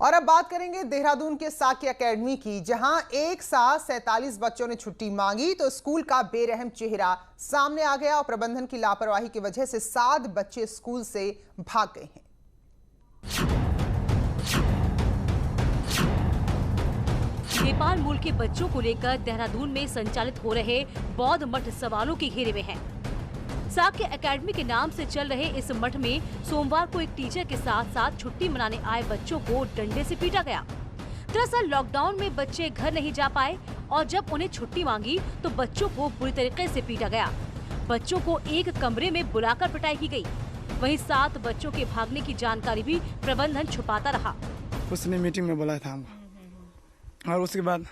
और अब बात करेंगे देहरादून के साक्य एकेडमी की, जहां एक साथ 47 बच्चों ने छुट्टी मांगी तो स्कूल का बेरहम चेहरा सामने आ गया और प्रबंधन की लापरवाही की वजह से 7 बच्चे स्कूल से भाग गए हैं। नेपाल मूल के बच्चों को लेकर देहरादून में संचालित हो रहे बौद्ध मठ सवालों के घेरे में है। साक्य एकेडमी के नाम से चल रहे इस मठ में सोमवार को एक टीचर के साथ साथ छुट्टी मनाने आए बच्चों को डंडे से पीटा गया। दरअसल लॉकडाउन में बच्चे घर नहीं जा पाए और जब उन्हें छुट्टी मांगी तो बच्चों को बुरी तरीके से पीटा गया। बच्चों को एक कमरे में बुलाकर पिटाई की गई। वहीं 7 बच्चों के भागने की जानकारी भी प्रबंधन छुपाता रहा। उसने मीटिंग में बुलाया था हमको और उसके बाद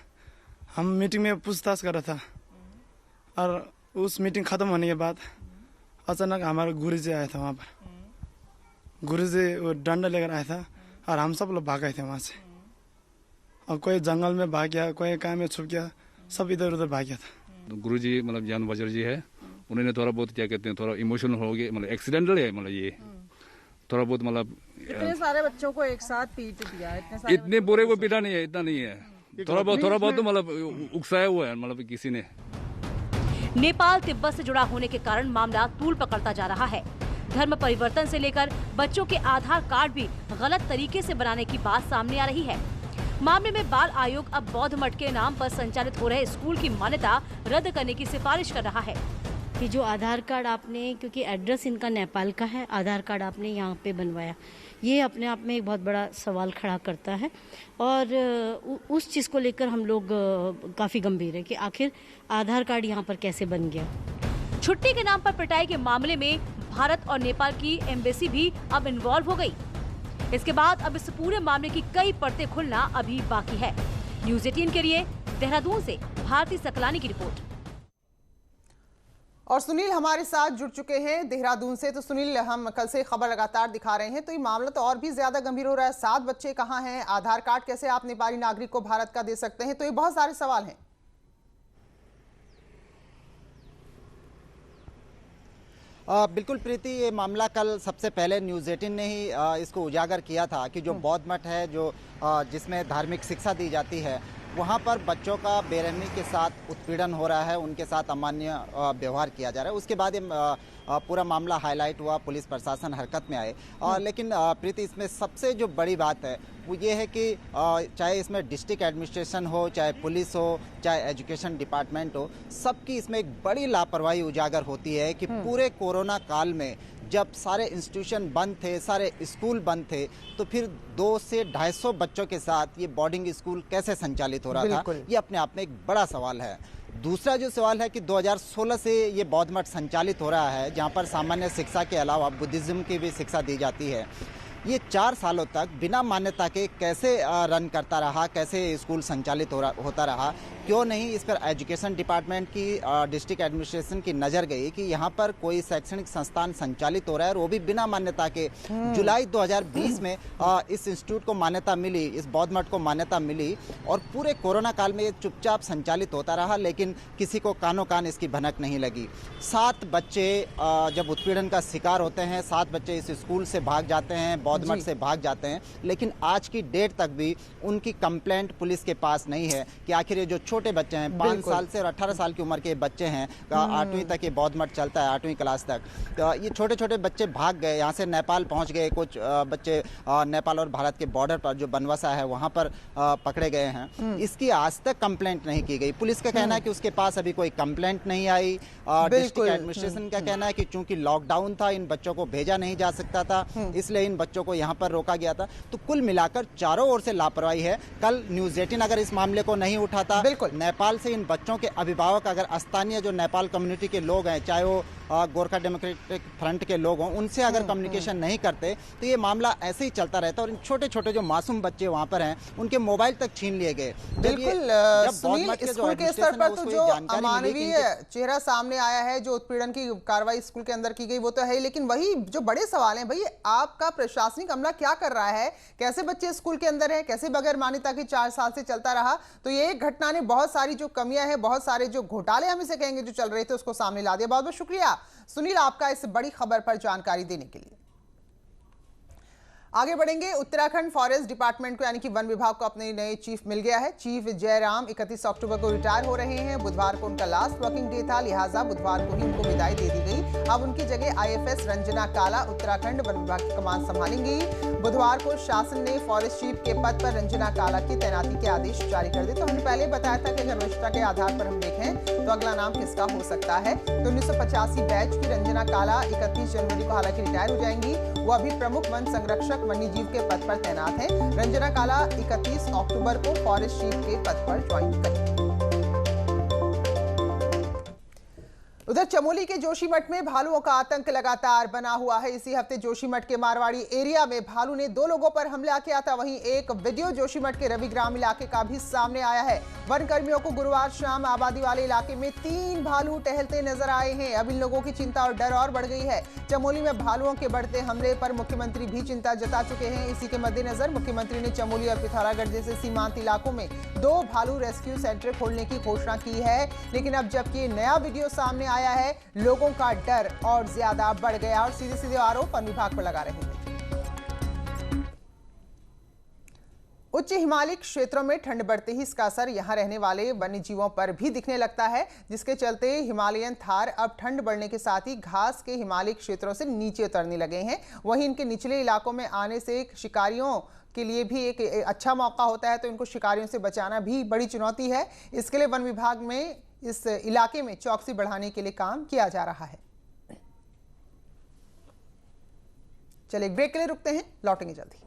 हम मीटिंग में पूछताछ कर रहा था और उस मीटिंग खत्म होने के बाद अचानक हमारा गुरुजी आया था। वहाँ पर गुरुजी वो डंडा लेकर आया था और हम सब लोग भाग गए थे वहाँ से। और कोई जंगल में भाग गया, कोई काम में छुप गया, सब इधर उधर भाग गया था। तो गुरुजी मतलब ज्ञान वज्र जी है, उन्होंने थोड़ा बहुत क्या कहते हैं, थोड़ा इमोशनल हो गए, मतलब एक्सीडेंटल है, मतलब ये थोड़ा बहुत मतलब इतने सारे बच्चों को एक साथ पीट दिया, इतने बुरे को पीटा नहीं है, इतना नहीं है, थोड़ा बहुत तो मतलब उकसाया हुआ है मतलब किसी ने। नेपाल तिब्बत से जुड़ा होने के कारण मामला तूल पकड़ता जा रहा है। धर्म परिवर्तन से लेकर बच्चों के आधार कार्ड भी गलत तरीके से बनाने की बात सामने आ रही है। मामले में बाल आयोग अब बौद्ध मठ के नाम पर संचालित हो रहे स्कूल की मान्यता रद्द करने की सिफारिश कर रहा है। कि जो आधार कार्ड आपने, क्योंकि एड्रेस इनका नेपाल का है, आधार कार्ड आपने यहाँ पे बनवाया, ये अपने आप में एक बहुत बड़ा सवाल खड़ा करता है। और उस चीज़ को लेकर हम लोग काफ़ी गंभीर हैं कि आखिर आधार कार्ड यहाँ पर कैसे बन गया। छुट्टी के नाम पर पिटाई के मामले में भारत और नेपाल की एम्बेसी भी अब इन्वॉल्व हो गई। इसके बाद अब इस पूरे मामले की कई परतें खुलना अभी बाकी है। न्यूज़ 18 के लिए देहरादून से भारती सकलानी की रिपोर्ट। और सुनील हमारे साथ जुड़ चुके हैं देहरादून से। तो सुनील, हम कल से खबर लगातार दिखा रहे हैं, तो ये मामला तो और भी ज्यादा गंभीर हो रहा है। 7 बच्चे कहाँ हैं, आधार कार्ड कैसे आप नेपाली नागरिक को भारत का दे सकते हैं, तो ये बहुत सारे सवाल हैं। बिल्कुल प्रीति, ये मामला कल सबसे पहले न्यूज़ 18 ने ही इसको उजागर किया था कि जो बौद्ध मठ है, जो जिसमें धार्मिक शिक्षा दी जाती है, वहाँ पर बच्चों का बेरहमी के साथ उत्पीड़न हो रहा है, उनके साथ अमान्य व्यवहार किया जा रहा है। उसके बाद ये पूरा मामला हाईलाइट हुआ, पुलिस प्रशासन हरकत में आए। लेकिन प्रीति, इसमें सबसे जो बड़ी बात है वो ये है कि चाहे इसमें डिस्ट्रिक्ट एडमिनिस्ट्रेशन हो, चाहे पुलिस हो, चाहे एजुकेशन डिपार्टमेंट हो, सबकी इसमें एक बड़ी लापरवाही उजागर होती है कि पूरे कोरोना काल में जब सारे इंस्टीट्यूशन बंद थे, सारे स्कूल बंद थे, तो फिर 200 से 250 बच्चों के साथ ये बोर्डिंग स्कूल कैसे संचालित हो रहा था, ये अपने आप में एक बड़ा सवाल है। दूसरा जो सवाल है कि 2016 से ये बौद्ध मठ संचालित हो रहा है, जहाँ पर सामान्य शिक्षा के अलावा बुद्धिज्म की भी शिक्षा दी जाती है। ये 4 सालों तक बिना मान्यता के कैसे रन करता रहा, कैसे स्कूल संचालित होता रहा, क्यों नहीं इस पर एजुकेशन डिपार्टमेंट की, डिस्ट्रिक्ट एडमिनिस्ट्रेशन की नज़र गई कि यहाँ पर कोई शैक्षणिक संस्थान संचालित हो रहा है और वो भी बिना मान्यता के। जुलाई 2020 में इस इंस्टीट्यूट को मान्यता मिली, इस बौद्ध मठ को मान्यता मिली और पूरे कोरोना काल में ये चुपचाप संचालित होता रहा, लेकिन किसी को कानों कान इसकी भनक नहीं लगी। 7 बच्चे जब उत्पीड़न का शिकार होते हैं, 7 बच्चे इस स्कूल से भाग जाते हैं, बौद्ध मठ से भाग जाते हैं, लेकिन आज की डेट तक भी उनकी कंप्लेंट पुलिस के पास नहीं है कि आखिर ये जो छोटे बच्चे हैं, 5 साल से और 18 साल की उम्र के बच्चे हैं, 8वीं तक ये बौद्ध मठ चलता है, 8वीं क्लास तक, तो ये छोटे छोटे बच्चे भाग गए, यहाँ से नेपाल पहुँच गए। कुछ बच्चे नेपाल और भारत के बॉर्डर पर जो बनवासा है वहाँ पर पकड़े गए हैं। इसकी आज तक कंप्लेंट नहीं की गई। पुलिस का कहना है कि उसके पास अभी कोई कंप्लेंट नहीं आई। डिस्ट्रिक्ट एडमिनिस्ट्रेशन का कहना है कि चूंकि लॉकडाउन था, इन बच्चों को भेजा नहीं जा सकता था, इसलिए इन बच्चों को यहाँ पर रोका गया था। तो कुल मिलाकर चारों ओर से लापरवाही है। कल न्यूज़ 18 अगर इस मामले को नहीं उठाता, नेपाल से इन बच्चों के अभिभावक, अगर स्थानीय जो नेपाल कम्युनिटी के लोग हैं, चाहे वो गोरखा डेमोक्रेटिक फ्रंट के लोग हों, उनसे अगर कम्युनिकेशन नहीं करते तो ये मामला ऐसे ही चलता रहता और इन छोटे छोटे जो मासूम बच्चे वहाँ पर हैं उनके मोबाइल तक छीन लिए गए। बिल्कुल सुनील, स्कूल के स्तर पर तो जो अमानवीय चेहरा सामने आया है, जो उत्पीड़न की कार्रवाई स्कूल के अंदर की गई वो तो है, लेकिन वही जो बड़े सवाल हैं, भाई आपका प्रशासनिक अमला क्या कर रहा है, कैसे बच्चे स्कूल के अंदर है, कैसे बगैर मान्यता के 4 साल से चलता रहा। तो ये एक घटना ने बहुत सारी जो कमियां हैं, बहुत सारे जो घोटाले हम इसे कहेंगे जो चल रहे थे, उसको सामने ला दिया। बहुत बहुत शुक्रिया सुनील आपका इस बड़ी खबर पर जानकारी देने के लिए। आगे बढ़ेंगे। उत्तराखंड फॉरेस्ट डिपार्टमेंट को यानी कि वन विभाग को अपने नए चीफ मिल गया है। चीफ जयराम 31 अक्टूबर को रिटायर हो रहे हैं। बुधवार को उनका लास्ट वर्किंग डे था, लिहाजा बुधवार को ही उनको विदाई दे दी गई। अब उनकी जगह आईएफएस रंजना काला उत्तराखंड वन विभाग की कमान संभालेंगी। बुधवार को शासन ने फॉरेस्ट चीफ के पद पर रंजना काला की तैनाती के आदेश जारी कर दिए। तो हमने पहले बताया था कि अगर वरिष्ठता के आधार पर हम देखें तो अगला नाम किसका हो सकता है। तो 1985 बैच की रंजना काला 31 जनवरी को हालांकि रिटायर हो जाएंगी। वो अभी प्रमुख वन संरक्षक वन्यजीव के पद पर तैनात है। रंजना काला 31 अक्टूबर को फॉरेस्ट चीफ के पद पर ज्वाइन करेंगे। उधर चमोली के जोशीमठ में भालुओं का आतंक लगातार बना हुआ है। इसी हफ्ते जोशीमठ के मारवाड़ी एरिया में भालू ने 2 लोगों पर हमला किया था। वहीं एक वीडियो जोशीमठ के रविग्राम इलाके का भी सामने आया है। वन कर्मियों को गुरुवार शाम आबादी वाले इलाके में 3 भालू टहलते नजर आए हैं। अब इन लोगों की चिंता और डर और बढ़ गई है। चमोली में भालुओं के बढ़ते हमले पर मुख्यमंत्री भी चिंता जता चुके हैं। इसी के मद्देनजर मुख्यमंत्री ने चमोली और पिथौरागढ़ जैसे सीमांत इलाकों में 2 भालू रेस्क्यू सेंटर खोलने की घोषणा की है। लेकिन अब जबकि नया वीडियो सामने आया है, लोगों का डर और ज्यादा बढ़ गया और सीधे सीधे आरोप वन विभाग पर लगा रहे हैं। उच्च हिमालयी क्षेत्रों में ठंड बढ़ते ही इसका असर यहां रहने वाले वन्य जीवों पर भी दिखने लगता है, जिसके चलते हिमालयन थार अब ठंड बढ़ने के साथ ही घास के हिमालयी क्षेत्रों से नीचे उतरने लगे हैं। वहीं इनके निचले इलाकों में आने से शिकारियों के लिए भी एक अच्छा मौका होता है, तो इनको शिकारियों से बचाना भी बड़ी चुनौती है। इसके लिए वन विभाग में इस इलाके में चौकसी बढ़ाने के लिए काम किया जा रहा है। चलिए एक ब्रेक के लिए रुकते हैं, लौटेंगे जल्दी।